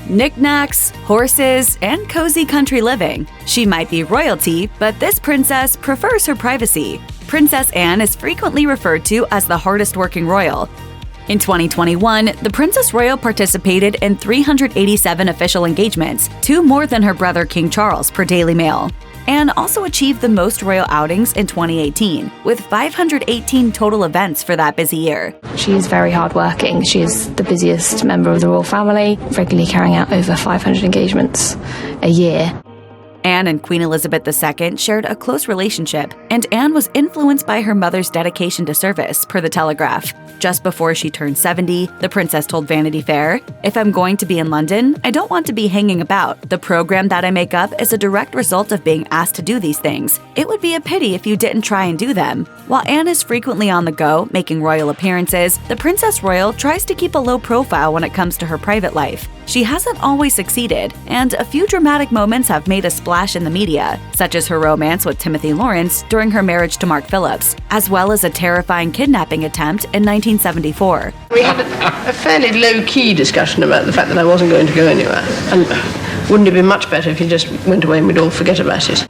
Knickknacks, horses, and cozy country living. She might be royalty, but this princess prefers her privacy. Princess Anne is frequently referred to as the hardest working royal. In 2021, the Princess Royal participated in 387 official engagements, 2 more than her brother King Charles, per Daily Mail. Anne also achieved the most royal outings in 2018, with 518 total events for that busy year. She is very hardworking. She is the busiest member of the royal family, regularly carrying out over 500 engagements a year. Anne and Queen Elizabeth II shared a close relationship, and Anne was influenced by her mother's dedication to service, per The Telegraph. Just before she turned 70, the princess told Vanity Fair, "If I'm going to be in London, I don't want to be hanging about. The program that I make up is a direct result of being asked to do these things. It would be a pity if you didn't try and do them." While Anne is frequently on the go, making royal appearances, the Princess Royal tries to keep a low profile when it comes to her private life. She hasn't always succeeded, and a few dramatic moments have made a splash in the media, such as her romance with Timothy Lawrence during her marriage to Mark Phillips, as well as a terrifying kidnapping attempt in 1974. We had a fairly low-key discussion about the fact that I wasn't going to go anywhere, and wouldn't it be much better if you just went away and we'd all forget about it?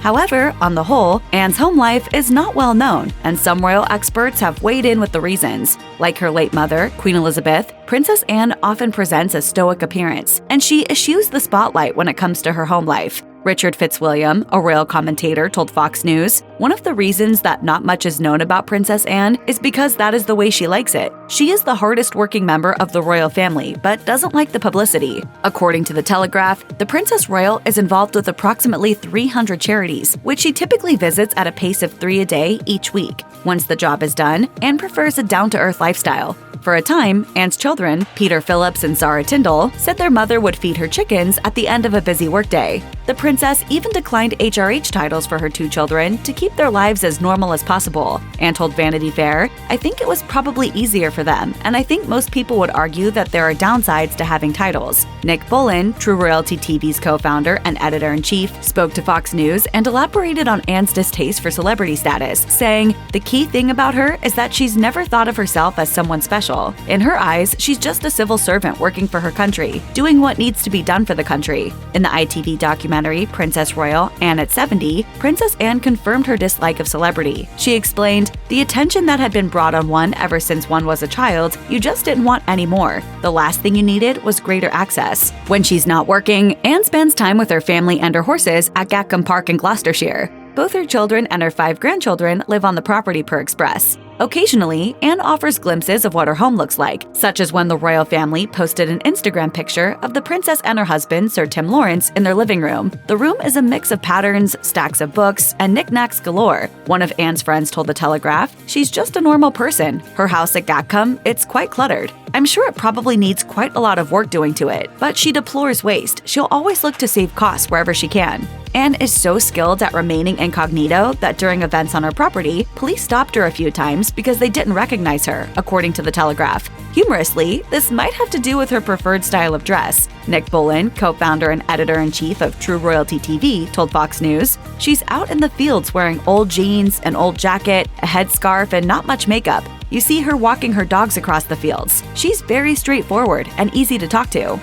However, on the whole, Anne's home life is not well known, and some royal experts have weighed in with the reasons. Like her late mother, Queen Elizabeth, Princess Anne often presents a stoic appearance, and she eschews the spotlight when it comes to her home life. Richard Fitzwilliam, a royal commentator, told Fox News, "One of the reasons that not much is known about Princess Anne is because that is the way she likes it. She is the hardest working member of the royal family, but doesn't like the publicity." According to The Telegraph, the Princess Royal is involved with approximately 300 charities, which she typically visits at a pace of 3 a day each week. Once the job is done, Anne prefers a down-to-earth lifestyle. For a time, Anne's children, Peter Phillips and Zara Tindall, said their mother would feed her chickens at the end of a busy workday. The princess even declined HRH titles for her 2 children to keep their lives as normal as possible. Anne told Vanity Fair, "I think it was probably easier for them, and I think most people would argue that there are downsides to having titles." Nick Bullen, True Royalty TV's co-founder and editor-in-chief, spoke to Fox News and elaborated on Anne's distaste for celebrity status, saying, "The key thing about her is that she's never thought of herself as someone special. In her eyes, she's just a civil servant working for her country, doing what needs to be done for the country." In the ITV documentary Princess Royal, Anne at 70, Princess Anne confirmed her dislike of celebrity. She explained, "The attention that had been brought on one ever since one was a child, you just didn't want any more. The last thing you needed was greater access." When she's not working, Anne spends time with her family and her horses at Gatcombe Park in Gloucestershire. Both her children and her 5 grandchildren live on the property, per Express. Occasionally, Anne offers glimpses of what her home looks like, such as when the royal family posted an Instagram picture of the princess and her husband, Sir Tim Lawrence, in their living room. The room is a mix of patterns, stacks of books, and knickknacks galore. One of Anne's friends told The Telegraph, "She's just a normal person. Her house at Gatcombe, it's quite cluttered. I'm sure it probably needs quite a lot of work doing to it, but she deplores waste. She'll always look to save costs wherever she can." Anne is so skilled at remaining incognito that during events on her property, police stopped her a few times because they didn't recognize her, according to The Telegraph. Humorously, this might have to do with her preferred style of dress. Nick Bullen, co-founder and editor-in-chief of True Royalty TV, told Fox News, "She's out in the fields wearing old jeans, an old jacket, a headscarf, and not much makeup. You see her walking her dogs across the fields. She's very straightforward and easy to talk to."